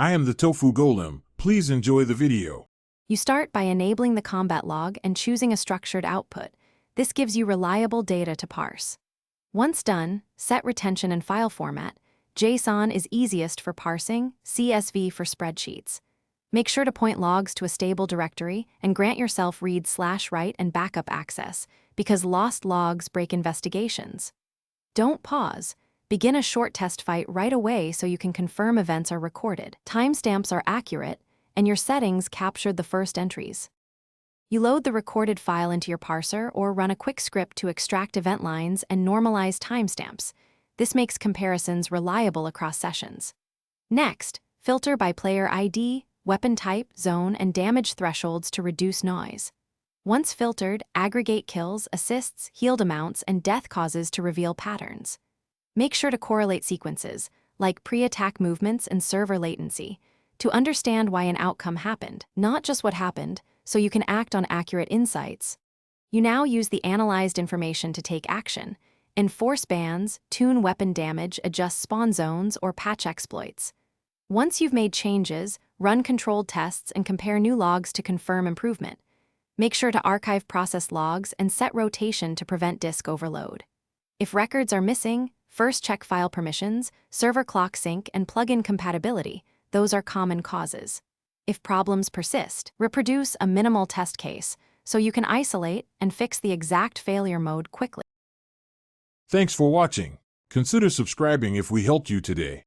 I am the Tofu Golem. Please enjoy the video. You start by enabling the combat log and choosing a structured output. This gives you reliable data to parse. Once done, set retention and file format. JSON is easiest for parsing, CSV for spreadsheets. Make sure to point logs to a stable directory and grant yourself read/write and backup access, because lost logs break investigations. Don't pause. Begin a short test fight right away so you can confirm events are recorded, timestamps are accurate, and your settings captured the first entries. You load the recorded file into your parser or run a quick script to extract event lines and normalize timestamps. This makes comparisons reliable across sessions. Next, filter by player ID, weapon type, zone, and damage thresholds to reduce noise. Once filtered, aggregate kills, assists, healed amounts, and death causes to reveal patterns. Make sure to correlate sequences, like pre-attack movements and server latency, to understand why an outcome happened, not just what happened, so you can act on accurate insights. You now use the analyzed information to take action, enforce bans, tune weapon damage, adjust spawn zones, or patch exploits. Once you've made changes, run controlled tests and compare new logs to confirm improvement. Make sure to archive process logs and set rotation to prevent disk overload. If records are missing, first check file permissions, server clock sync, and plugin compatibility. Those are common causes. If problems persist, reproduce a minimal test case so you can isolate and fix the exact failure mode quickly. Thanks for watching. Consider subscribing if we helped you today.